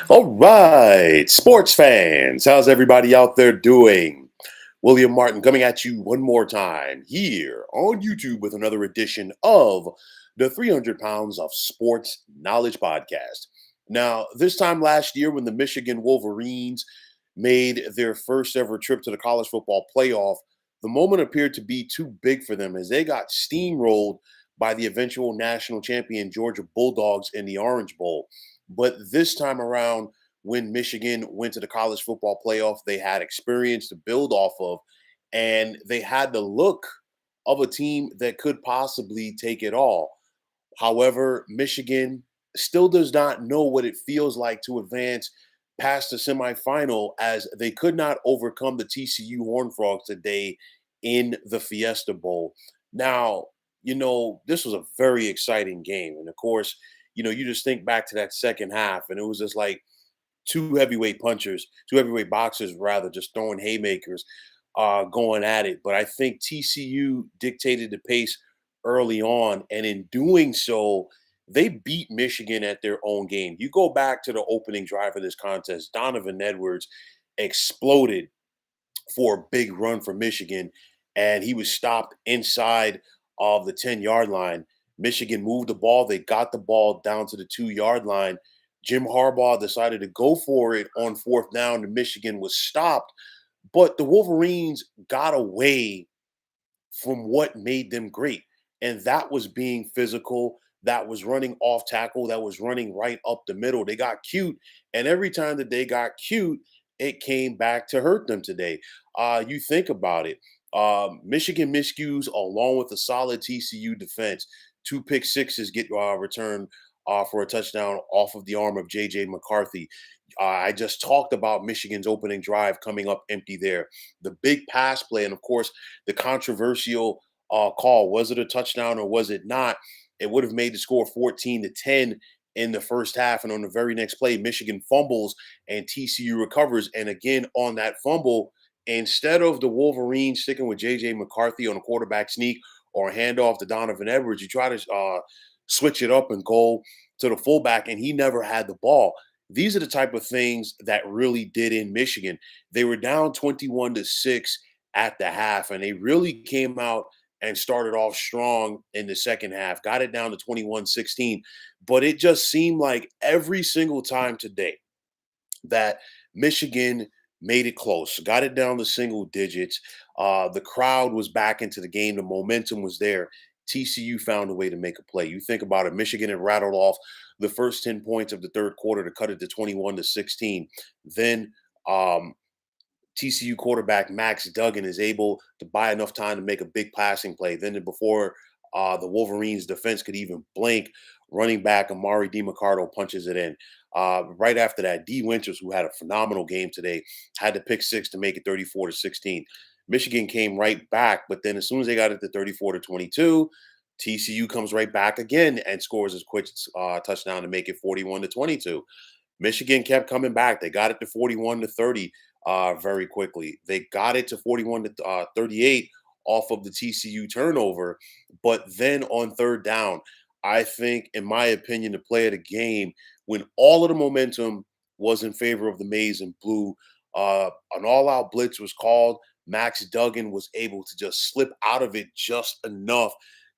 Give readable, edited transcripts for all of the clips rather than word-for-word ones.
All right, sports fans, how's everybody out there doing? William Martin coming at you one more time here on YouTube with another edition of the 300 Pounds of Sports Knowledge Podcast. Now, this time last year, when the Michigan Wolverines made their first ever trip to the college football playoff, the moment appeared to be too big for them as they got steamrolled by the eventual national champion Georgia Bulldogs in the Orange Bowl. But this time around, when Michigan went to the college football playoff, they had experience to build off of, and they had the look of a team that could possibly take it all. However, Michigan still does not know what it feels like to advance past the semifinal as they could not overcome the TCU Horned Frogs today in the Fiesta Bowl. Now, this was a very exciting game. And of course, you just think back to that second half, and it was just like two heavyweight boxers rather, just throwing haymakers, going at it. But I think TCU dictated the pace early on, and in doing so, they beat Michigan at their own game. You go back to the opening drive of this contest, Donovan Edwards exploded for a big run for Michigan, and he was stopped inside of the 10-yard line. Michigan moved the ball. They got the ball down to the 2-yard line. Jim Harbaugh decided to go for it on fourth down, and Michigan was stopped. But the Wolverines got away from what made them great. And that was being physical, that was running off tackle, that was running right up the middle. They got cute. And every time that they got cute, it came back to hurt them today. You think about it. Michigan miscues along with a solid TCU defense. Two pick sixes get returned for a touchdown off of the arm of JJ McCarthy. I just talked about Michigan's opening drive coming up empty there. The big pass play, and of course, the controversial call. Was it a touchdown or was it not? It would have made the score 14-10 in the first half. And on the very next play, Michigan fumbles and TCU recovers. And again, on that fumble, instead of the Wolverines sticking with JJ McCarthy on a quarterback sneak or a handoff to Donovan Edwards, you try to switch it up and go to the fullback, and he never had the ball. These are the type of things that really did in Michigan. They were down 21-6 at the half, and they really came out and started off strong in the second half, got it down to 21-16. But it just seemed like every single time today that Michigan made it close, got it down to single digits. The crowd was back into the game. The momentum was there. TCU found a way to make a play. You think about it, Michigan had rattled off the first 10 points of the third quarter to cut it to 21-16. Then TCU quarterback Max Duggan is able to buy enough time to make a big passing play. Then before the Wolverines defense could even blink, running back Amari DiMarcado punches it in. Right after that, D. Winters, who had a phenomenal game today, had to pick six to make it 34-16. Michigan came right back, but then as soon as they got it to 34-22, TCU comes right back again and scores a quick touchdown to make it 41-22. Michigan kept coming back. They got it to 41-30 very quickly. They got it to 41-38 off of the TCU turnover. But then on third down, I think, in my opinion, the play of the game, when all of the momentum was in favor of the maize and blue, an all-out blitz was called. Max Duggan was able to just slip out of it just enough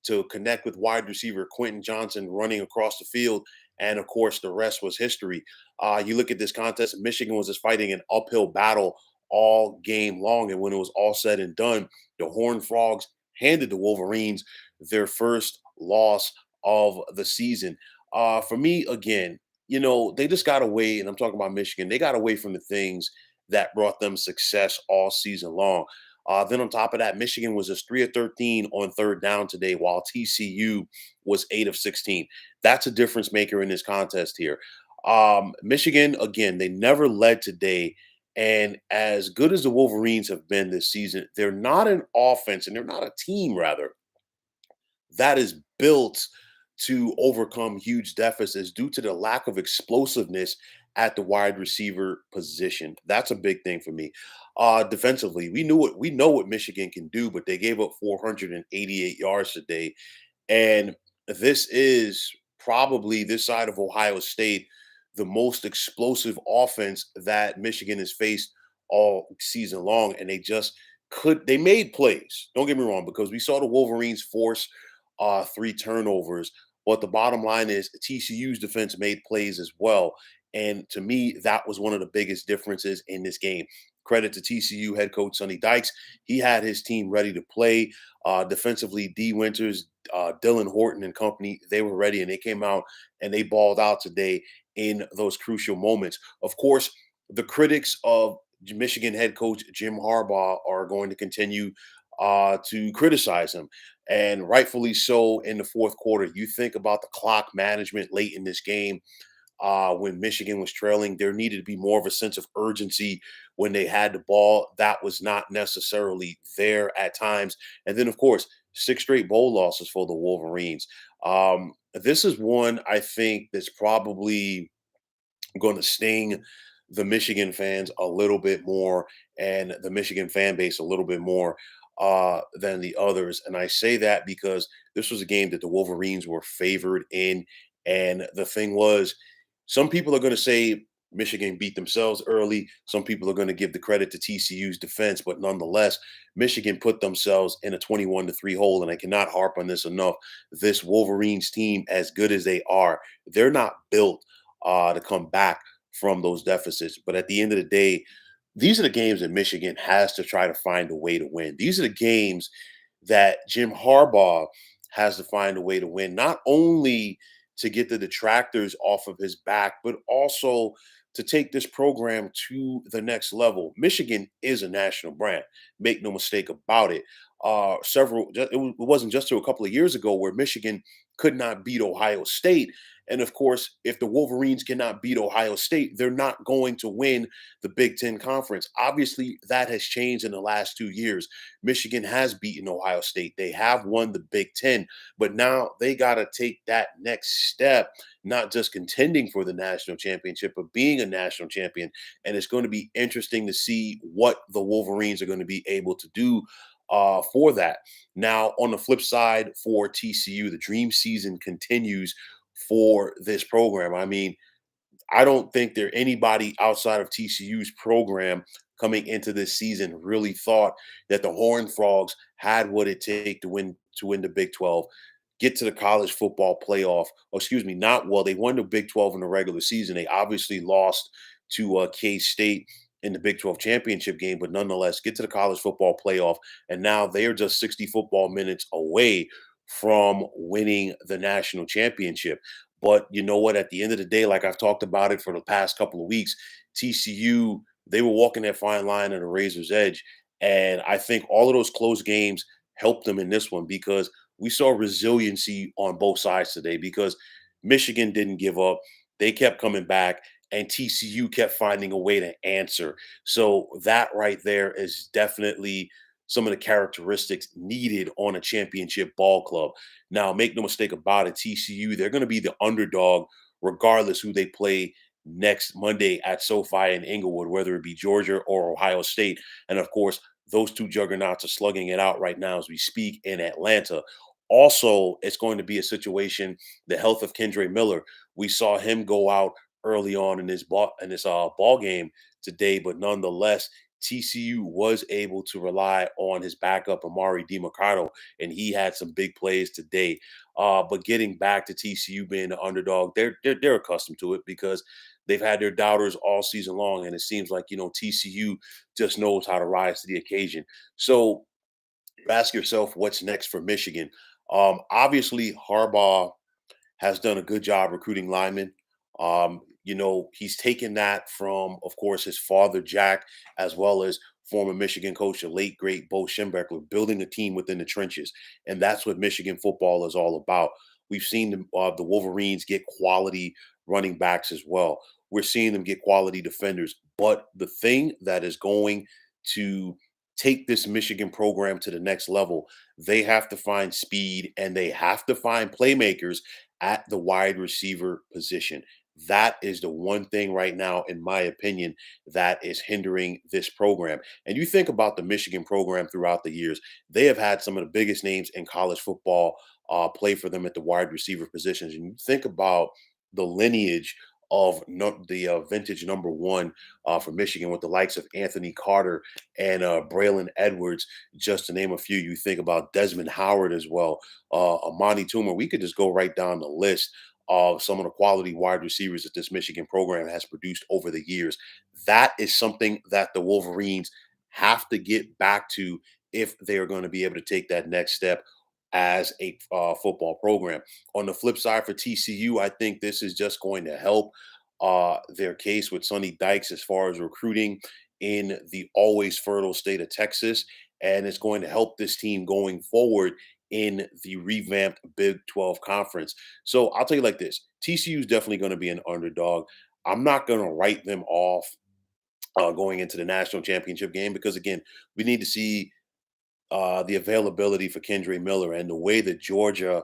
to connect with wide receiver Quentin Johnson running across the field. And of course, the rest was history. You look at this contest, Michigan was just fighting an uphill battle all game long. And when it was all said and done, the Horned Frogs handed the Wolverines their first loss of the season. For me, again, they just got away, and I'm talking about Michigan, they got away from the things that brought them success all season long. Then on top of that, Michigan was just 3 of 13 on third down today, while TCU was 8 of 16. That's a difference maker in this contest here. Michigan, again, they never led today. And as good as the Wolverines have been this season, they're not an offense, and they're not a team, rather, that is built to overcome huge deficits due to the lack of explosiveness at the wide receiver position. That's a big thing for me. Defensively, we know what Michigan can do, but they gave up 488 yards today. And this is probably this side of Ohio State the most explosive offense that Michigan has faced all season long, and they made plays. Don't get me wrong, because we saw the Wolverines force three turnovers, but the bottom line is TCU's defense made plays as well. And to me, that was one of the biggest differences in this game. Credit to TCU head coach Sonny Dykes. He had his team ready to play. Defensively, D. Winters, Dylan Horton, and company, they were ready and they came out and they balled out today in those crucial moments. Of course, the critics of Michigan head coach Jim Harbaugh are going to continue to criticize him, and rightfully so. In the fourth quarter, you think about the clock management late in this game. When Michigan was trailing, there needed to be more of a sense of urgency when they had the ball. That was not necessarily there at times. And then, of course, six straight bowl losses for the Wolverines. This is one I think that's probably going to sting the Michigan fans a little bit more and the Michigan fan base a little bit more than the others. And I say that because this was a game that the Wolverines were favored in. And the thing was, some people are going to say Michigan beat themselves early. Some people are going to give the credit to TCU's defense, but nonetheless, Michigan put themselves in a 21-3 hole. And I cannot harp on this enough. This Wolverines team, as good as they are, they're not built to come back from those deficits. But at the end of the day, these are the games that Michigan has to try to find a way to win. These are the games that Jim Harbaugh has to find a way to win, not only to get the detractors off of his back, but also to take this program to the next level. Michigan is a national brand. Make no mistake about it. It wasn't just a couple of years ago where Michigan could not beat Ohio State. And of course, if the Wolverines cannot beat Ohio State, they're not going to win the Big Ten Conference. Obviously, that has changed in the last 2 years. Michigan has beaten Ohio State. They have won the Big Ten, but now they got to take that next step, not just contending for the national championship, but being a national champion. And it's going to be interesting to see what the Wolverines are going to be able to do for that. Now, on the flip side, for TCU, the dream season continues for this program. I mean, I don't think there anybody outside of TCU's program coming into this season really thought that the Horned Frogs had what it take to win the Big 12, get to the college football playoff. Oh, excuse me, not well. They won the Big 12 in the regular season. They obviously lost to K State in the Big 12 championship game, but nonetheless, get to the college football playoff. And now they are just 60 football minutes away from winning the national championship. But you know what? At the end of the day, like I've talked about it for the past couple of weeks, TCU, they were walking that fine line at a razor's edge. And I think all of those close games helped them in this one because we saw resiliency on both sides today because Michigan didn't give up. They kept coming back and TCU kept finding a way to answer. So that right there is definitely some of the characteristics needed on a championship ball club. Now, make no mistake about it, TCU, they're going to be the underdog regardless who they play next Monday at SoFi in Inglewood, whether it be Georgia or Ohio State. And of course, those two juggernauts are slugging it out right now as we speak in Atlanta. Also, it's going to be a situation, the health of Kendre Miller. We saw him go out early on in this ball game today, but nonetheless, TCU was able to rely on his backup, Amari DiMercato, and he had some big plays today. But getting back to TCU being the underdog, they're accustomed to it because they've had their doubters all season long, and it seems like TCU just knows how to rise to the occasion. So ask yourself, what's next for Michigan? Obviously, Harbaugh has done a good job recruiting linemen. He's taken that from, of course, his father, Jack, as well as former Michigan coach, the late, great Bo Schembechler, building a team within the trenches. And that's what Michigan football is all about. We've seen the Wolverines get quality running backs as well. We're seeing them get quality defenders. But the thing that is going to take this Michigan program to the next level, they have to find speed and they have to find playmakers at the wide receiver position. That is the one thing right now, in my opinion, that is hindering this program. And you think about the Michigan program throughout the years, they have had some of the biggest names in college football play for them at the wide receiver positions. And you think about the lineage of the vintage number one for Michigan with the likes of Anthony Carter and Braylon Edwards, just to name a few. You think about Desmond Howard as well, Amani Toomer. We could just go right down the list of some of the quality wide receivers that this Michigan program has produced over the years. That is something that the Wolverines have to get back to if they're going to be able to take that next step as a football program. On the flip side for TCU, I think this is just going to help their case with Sonny Dykes as far as recruiting in the always fertile state of Texas. And it's going to help this team going forward in the revamped Big 12 conference. So I'll tell you like this, TCU is definitely going to be an underdog. I'm not going to write them off going into the national championship game because, again, we need to see the availability for Kendre Miller and the way that Georgia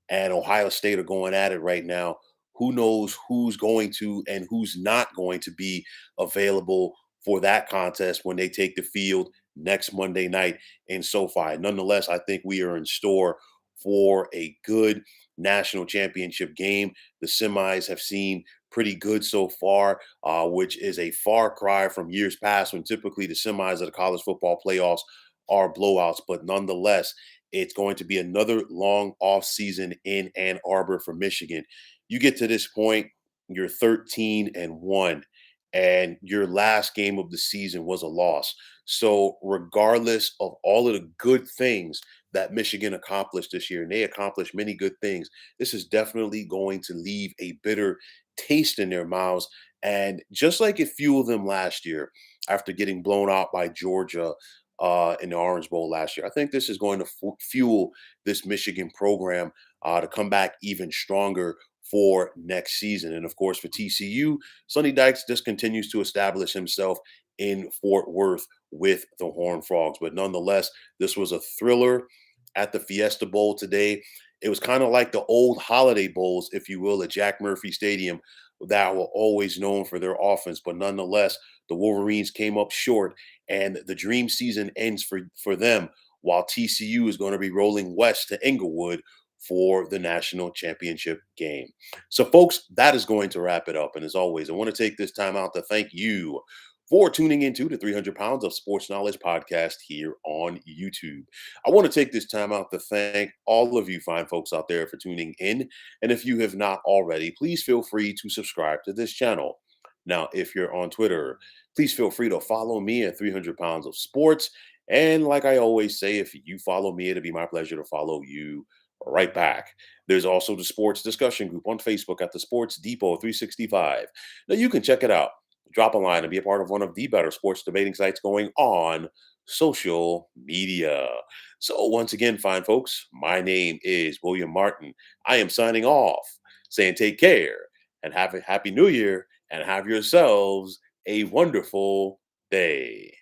and Ohio State are going at it right now. Who knows who's going to and who's not going to be available for that contest when they take the field next Monday night in SoFi. Nonetheless, I think we are in store for a good national championship game. The semis have seemed pretty good so far, which is a far cry from years past when typically the semis of the college football playoffs are blowouts. But nonetheless, it's going to be another long off season in Ann Arbor for Michigan. You get to this point, you're 13-1, and your last game of the season was a loss. So, regardless of all of the good things that Michigan accomplished this year, and they accomplished many good things, this is definitely going to leave a bitter taste in their mouths. And just like it fueled them last year after getting blown out by Georgia in the Orange Bowl last year. I think this is going to fuel this Michigan program to come back even stronger for next season. And of course, for TCU, Sonny Dykes just continues to establish himself in Fort Worth with the Horned Frogs. But nonetheless, this was a thriller at the Fiesta Bowl today. It was kind of like the old holiday bowls, if you will, at Jack Murphy Stadium that were always known for their offense. But nonetheless, the Wolverines came up short, and the dream season ends for them while TCU is going to be rolling west to Inglewood for the national championship game. So, folks, that is going to wrap it up. And as always, I want to take this time out to thank you for tuning into the 300 Pounds of Sports Knowledge podcast here on YouTube. I want to take this time out to thank all of you fine folks out there for tuning in. And if you have not already, please feel free to subscribe to this channel. Now, if you're on Twitter, please feel free to follow me at 300 Pounds of Sports. And like I always say, if you follow me, it'll be my pleasure to follow you right back. There's also the sports discussion group on Facebook at the Sports Depot 365. Now, you can check it out. Drop a line and be a part of one of the better sports debating sites going on social media. So, once again, fine folks, my name is William Martin. I am signing off, saying take care and have a happy new year and have yourselves a wonderful day.